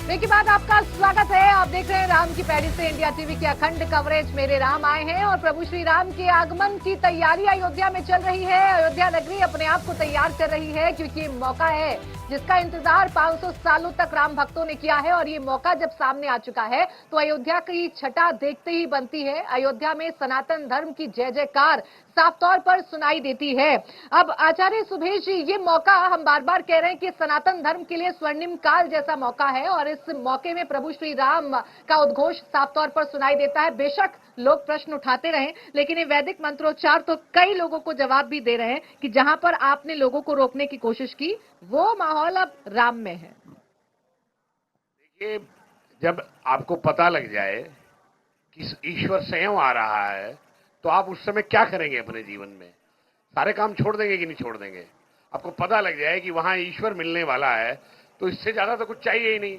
Break के बाद आपका स्वागत है। आप देख रहे हैं राम की पैड़ी से इंडिया टीवी की अखंड कवरेज। मेरे राम आए हैं और प्रभु श्री राम के आगमन की तैयारी अयोध्या में चल रही है। अयोध्या नगरी अपने आप को तैयार कर रही है क्योंकि मौका है जिसका इंतजार 500 सालों तक राम भक्तों ने किया है और ये मौका जब सामने आ चुका है तो अयोध्या की छटा देखते ही बनती है। अयोध्या में सनातन धर्म की जय जयकार साफ तौर पर सुनाई देती है। अब आचार्य सुभेश जी, ये मौका हम बार बार कह रहे हैं कि सनातन धर्म के लिए स्वर्णिम काल जैसा मौका है और इस मौके में प्रभु श्री राम का उद्घोष साफ तौर पर सुनाई देता है। बेशक लोग प्रश्न उठाते रहे, लेकिन ये वैदिक मंत्रोच्चार तो कई लोगों को जवाब भी दे रहे हैं कि जहां पर आपने लोगों को रोकने की कोशिश की वो माहौल अब राम में है। देखिए, जब आपको पता लग जाए कि ईश्वर स्वयं आ रहा है तो आप उस समय क्या करेंगे अपने जीवन में? सारे काम छोड़ देंगे कि नहीं छोड़ देंगे? आपको पता लग जाए कि वहां ईश्वर मिलने वाला है तो इससे ज्यादा तो कुछ चाहिए ही नहीं।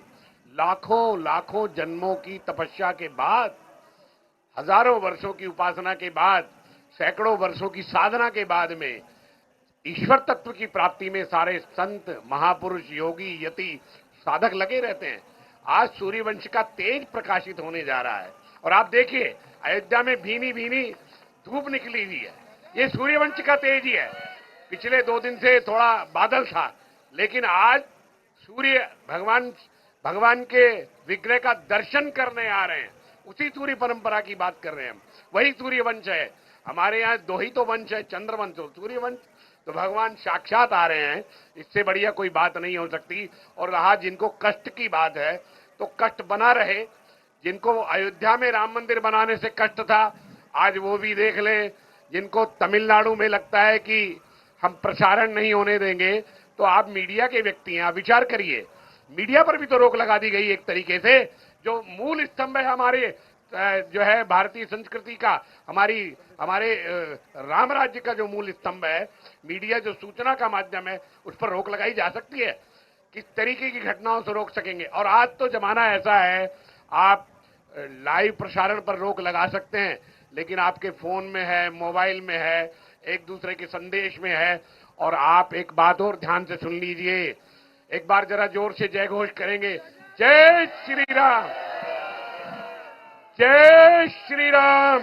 लाखों लाखों जन्मों की तपस्या के बाद, हजारों वर्षों की उपासना के बाद, सैकड़ों वर्षों की साधना के बाद में ईश्वर तत्व की प्राप्ति में सारे संत, महापुरुष, योगी, यति, साधक लगे रहते हैं। आज सूर्यवंश का तेज प्रकाशित होने जा रहा है और आप देखिए अयोध्या में भीनी भीनी धूप निकली हुई है। ये सूर्यवंश का तेज ही है। पिछले 2 दिन से थोड़ा बादल था, लेकिन आज सूर्य भगवान के विग्रह का दर्शन करने आ रहे हैं। उसी सूर्य परंपरा की बात कर रहे हैं हम। वही सूर्यवंश है। हमारे यहाँ 2 ही तो वंश है, चंद्रवंश और सूर्यवंश। तो भगवान साक्षात आ रहे हैं, इससे बढ़िया कोई बात नहीं हो सकती। और रहा जिनको कष्ट की बात है तो कष्ट बना रहे। जिनको अयोध्या में राम मंदिर बनाने से कष्ट था, आज वो भी देख ले। जिनको तमिलनाडु में लगता है कि हम प्रसारण नहीं होने देंगे, तो आप मीडिया के व्यक्ति हैं, आप विचार करिए। मीडिया पर भी तो रोक लगा दी गई एक तरीके से। जो मूल स्तंभ है हमारे जो है भारतीय संस्कृति का, हमारे राम राज्य का जो मूल स्तंभ है, मीडिया जो सूचना का माध्यम है, उस पर रोक लगाई जा सकती है। किस तरीके की घटनाओं से रोक सकेंगे? और आज तो जमाना ऐसा है, आप लाइव प्रसारण पर रोक लगा सकते हैं, लेकिन आपके फोन में है, मोबाइल में है, एक दूसरे के संदेश में है। और आप एक बात और ध्यान से सुन लीजिए, एक बार जरा जोर से जय घोष करेंगे, जय श्री राम, जय श्री राम।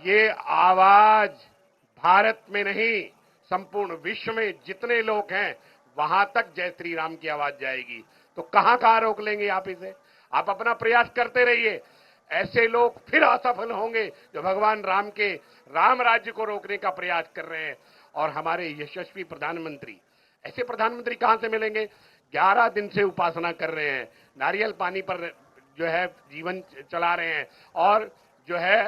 ये आवाज भारत में नहीं, संपूर्ण विश्व में जितने लोग हैं वहां तक जय श्री राम की आवाज जाएगी। तो कहां रोक लेंगे आप इसे? आप अपना प्रयास करते रहिए। ऐसे लोग फिर असफल होंगे जो भगवान राम के राम राज्य को रोकने का प्रयास कर रहे हैं। और हमारे यशस्वी प्रधानमंत्री, ऐसे प्रधानमंत्री कहां से मिलेंगे? 11 दिन से उपासना कर रहे हैं, नारियल पानी पर जो है जीवन चला रहे हैं और जो है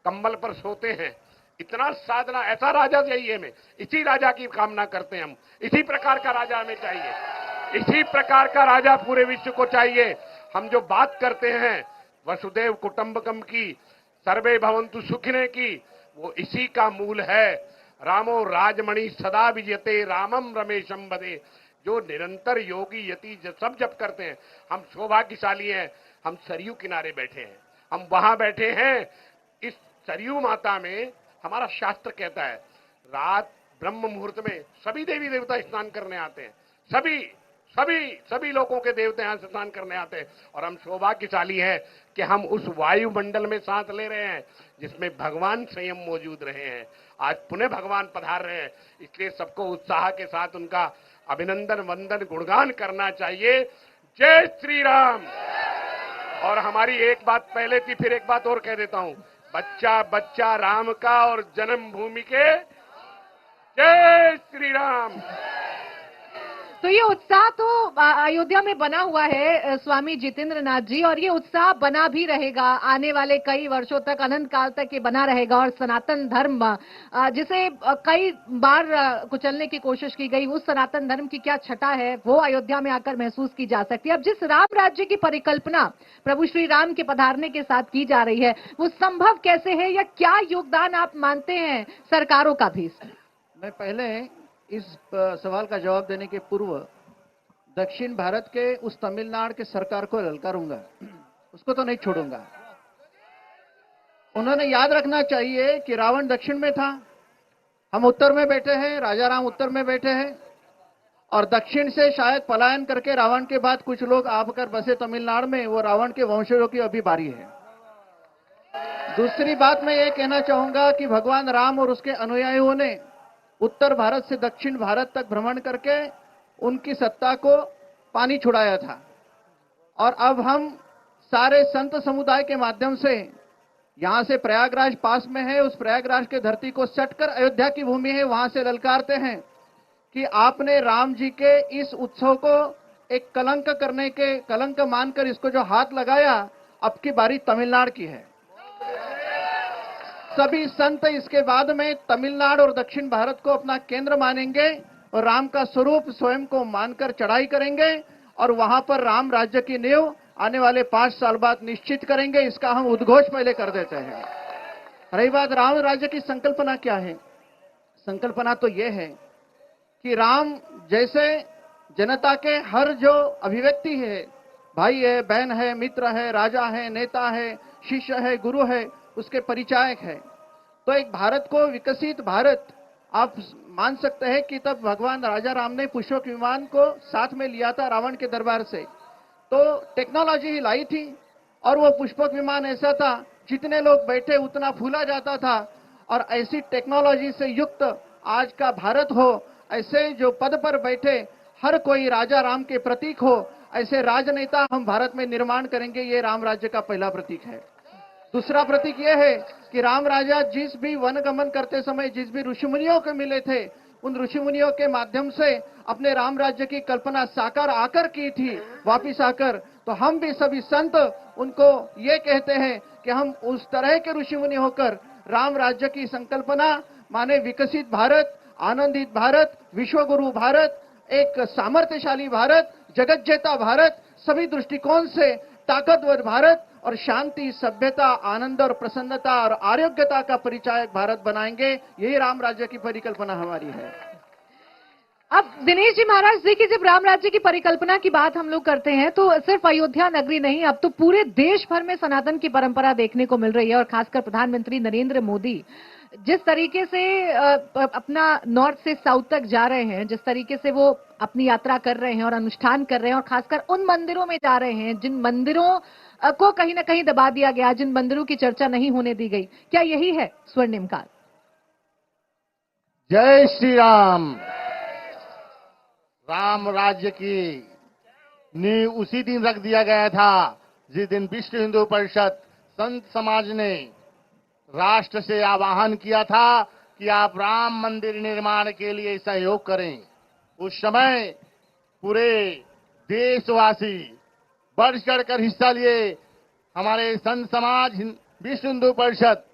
कंबल पर सोते हैं। इतना साधना, ऐसा राजा चाहिए हमें। इसी राजा की कामना करते हैं हम। इसी प्रकार का राजा हमें चाहिए। इसी प्रकार का राजा पूरे विश्व को चाहिए। हम जो बात करते हैं वसुदेव कुटुंबकम की, सर्वे भवन्तु सुखिने की, वो इसी का मूल है। रामो राजमणि सदा विजयते, रामम रमेशम वदे। जो निरंतर योगी यति सब जप करते हैं, हम सौभाग्यशाली हैं। हम सरयू किनारे बैठे हैं, हम वहां बैठे हैं। इस सरयू माता में हमारा शास्त्र कहता है, रात ब्रह्म मुहूर्त में सभी देवी देवता स्नान करने आते हैं। सभी लोगों के देवते यहां स्नान करने आते हैं। और हम सौभाग्यशाली हैं कि हम उस वायुमंडल में सांस ले रहे हैं जिसमें भगवान स्वयं मौजूद रहे हैं। आज पुनः भगवान पधार रहे हैं, इसलिए सबको उत्साह के साथ उनका अभिनंदन, वंदन, गुणगान करना चाहिए। जय श्री राम। और हमारी एक बात पहले थी, फिर एक बात और कह देता हूं, बच्चा बच्चा राम का और जन्मभूमि के जय श्री राम। तो ये उत्साह तो अयोध्या में बना हुआ है स्वामी जितेंद्र नाथ जी, और ये उत्साह बना भी रहेगा आने वाले कई वर्षों तक, अनंत काल तक ये बना रहेगा। और सनातन धर्म जिसे कई बार कुचलने की कोशिश की गई, उस सनातन धर्म की क्या छटा है वो अयोध्या में आकर महसूस की जा सकती है। अब जिस राम राज्य की परिकल्पना प्रभु श्री राम के पधारने के साथ की जा रही है, वो संभव कैसे है या क्या योगदान आप मानते हैं सरकारों का भी? मैं पहले इस सवाल का जवाब देने के पूर्व दक्षिण भारत के उस तमिलनाडु के सरकार को ललकारूंगा, उसको तो नहीं छोड़ूंगा। उन्होंने याद रखना चाहिए कि रावण दक्षिण में था, हम उत्तर में बैठे हैं, राजा राम उत्तर में बैठे हैं। और दक्षिण से शायद पलायन करके रावण के बाद कुछ लोग आकर बसे तमिलनाडु में, वो रावण के वंशजों की अभी बारी है। दूसरी बात मैं ये कहना चाहूंगा कि भगवान राम और उसके अनुयायियों ने उत्तर भारत से दक्षिण भारत तक भ्रमण करके उनकी सत्ता को पानी छुड़ाया था, और अब हम सारे संत समुदाय के माध्यम से, यहां से प्रयागराज पास में है, उस प्रयागराज के धरती को सटकर अयोध्या की भूमि है, वहां से ललकारते हैं कि आपने राम जी के इस उत्सव को एक कलंक करने के, कलंक मानकर इसको जो हाथ लगाया, अब की बारी तमिलनाडु की है। सभी संत इसके बाद में तमिलनाडु और दक्षिण भारत को अपना केंद्र मानेंगे और राम का स्वरूप स्वयं को मानकर चढ़ाई करेंगे, और वहां पर राम राज्य की नींव आने वाले 5 साल बाद निश्चित करेंगे। इसका हम उद्घोष पहले कर देते हैं। रही बात राम राज्य की संकल्पना क्या है, संकल्पना तो यह है कि राम जैसे जनता के हर जो अभिव्यक्ति है, भाई है, बहन है, मित्र है, राजा है, नेता है, शिष्य है, गुरु है, उसके परिचायक है। तो एक भारत को विकसित भारत आप मान सकते हैं कि तब भगवान राजा राम ने पुष्पक विमान को साथ में लिया था रावण के दरबार से, तो टेक्नोलॉजी ही लाई थी, और वो पुष्पक विमान ऐसा था जितने लोग बैठे उतना फूला जाता था। और ऐसी टेक्नोलॉजी से युक्त आज का भारत हो, ऐसे जो पद पर बैठे हर कोई राजा राम के प्रतीक हो, ऐसे राजनेता हम भारत में निर्माण करेंगे। ये राम राज्य का पहला प्रतीक है। दूसरा प्रतीक यह है कि राम राजा जिस भी वनगमन करते समय जिस भी ऋषि मुनियों को मिले थे, उन ऋषि मुनियों के माध्यम से अपने राम राज्य की कल्पना साकार आकर की थी, वापिस आकर। तो हम भी सभी संत उनको ये कहते हैं कि हम उस तरह के ऋषि मुनि होकर राम राज्य की संकल्पना माने विकसित भारत, आनंदित भारत, विश्वगुरु भारत, एक सामर्थ्यशाली भारत, जगत जेता भारत, सभी दृष्टिकोण से ताकतवर भारत और शांति, सभ्यता, आनंद और प्रसन्नता और आरोग्यता का परिचायक भारत बनाएंगे। यही राम राज्य की परिकल्पना हमारी है। अब दिनेश जी महाराज, देखिए जब राम राज्य की परिकल्पना की बात हम लोग करते हैं तो सिर्फ अयोध्या नगरी नहीं, अब तो पूरे देश भर में सनातन की परंपरा देखने को मिल रही है। और खासकर प्रधानमंत्री नरेंद्र मोदी जिस तरीके से अपना नॉर्थ से साउथ तक जा रहे हैं, जिस तरीके से वो अपनी यात्रा कर रहे हैं और अनुष्ठान कर रहे हैं, और खासकर उन मंदिरों में जा रहे हैं जिन मंदिरों को कहीं ना कहीं दबा दिया गया, जिन मंदिरों की चर्चा नहीं होने दी गई, क्या यही है स्वर्णिम काल? जय श्री राम। राम राज्य की नींव उसी दिन रख दिया गया था जिस दिन विश्व हिंदू परिषद संत समाज ने राष्ट्र से आह्वान किया था कि आप राम मंदिर निर्माण के लिए सहयोग करें। उस समय पूरे देशवासी बढ़ चढ़कर हिस्सा लिए। हमारे संत समाज विश्व हिंदू परिषद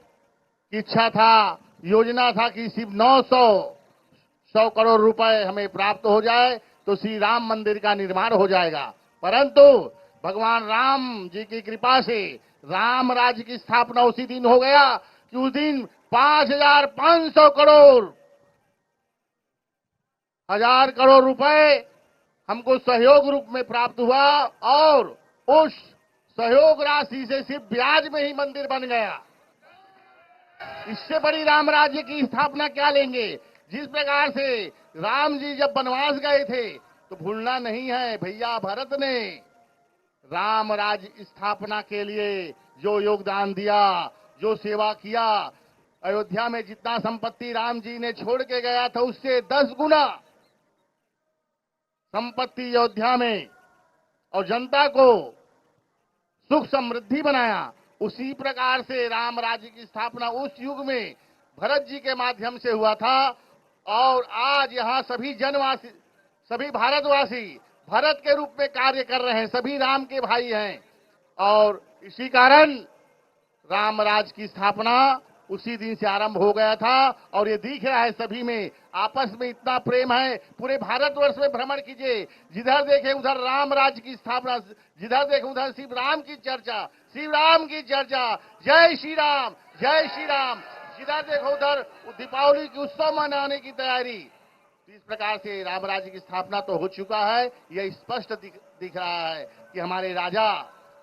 की इच्छा था, योजना था कि सिर्फ 900 करोड़ रुपए हमें प्राप्त हो जाए तो श्री राम मंदिर का निर्माण हो जाएगा। परंतु भगवान राम जी की कृपा से राम राज्य की स्थापना उसी दिन हो गया कि उस दिन 5,500 करोड़, 1,000 करोड़ रुपए हमको सहयोग रूप में प्राप्त हुआ, और उस सहयोग राशि से सिर्फ ब्याज में ही मंदिर बन गया। इससे बड़ी राम राज्य की स्थापना क्या लेंगे? जिस प्रकार से राम जी जब वनवास गए थे, तो भूलना नहीं है भैया, भरत ने राम राज्य स्थापना के लिए जो योगदान दिया, जो सेवा किया, अयोध्या में जितना संपत्ति राम जी ने छोड़ के गया था उससे 10 गुना संपत्ति अयोध्या में, और जनता को सुख समृद्धि बनाया। उसी प्रकार से राम राज्य की स्थापना उस युग में भरत जी के माध्यम से हुआ था, और आज यहाँ सभी जनवासी, सभी भारतवासी भरत के रूप में कार्य कर रहे हैं, सभी राम के भाई हैं। और इसी कारण राम राज्य की स्थापना उसी दिन से आरंभ हो गया था, और ये दिख रहा है सभी में आपस में इतना प्रेम है। पूरे भारतवर्ष में भ्रमण कीजिए, जिधर देखे उधर राम राज्य की स्थापना, जिधर देखे उधर शिव राम की चर्चा, शिव राम की चर्चा, जय श्री राम, जय श्री राम। जिधर देखो उधर दीपावली की उत्सव मनाने की तैयारी। इस प्रकार से राम राज्य की स्थापना तो हो चुका है। यह स्पष्ट दिख रहा है कि हमारे राजा,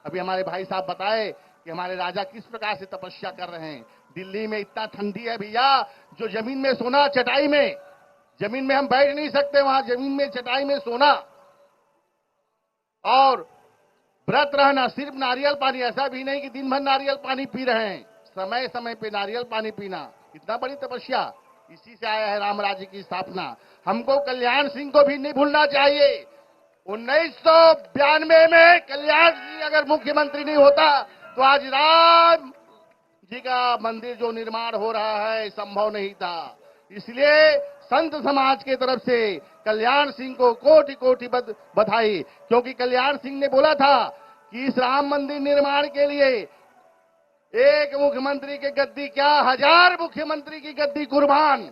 अभी हमारे भाई साहब बताए कि हमारे राजा किस प्रकार से तपस्या कर रहे हैं। दिल्ली में इतना ठंडी है भैया, जो जमीन में सोना चटाई में जमीन में हम बैठ नहीं सकते, वहां जमीन में चटाई में सोना और व्रत रहना, सिर्फ नारियल पानी, ऐसा भी नहीं कि दिन भर नारियल पानी पी रहे हैं, समय समय पे नारियल पानी पीना, इतना बड़ी तपस्या, इसी से आया है राम राज्य की स्थापना। हमको कल्याण सिंह को भी नहीं भूलना चाहिए। 1992 में कल्याण सिंह अगर मुख्यमंत्री नहीं होता तो आज राम जी का मंदिर जो निर्माण हो रहा है संभव नहीं था। इसलिए संत समाज के तरफ से कल्याण सिंह को कोटि कोटि बधाई, क्योंकि कल्याण सिंह ने बोला था कि इस राम मंदिर निर्माण के लिए एक मुख्यमंत्री की गद्दी क्या 1000 मुख्यमंत्री की गद्दी कुर्बान।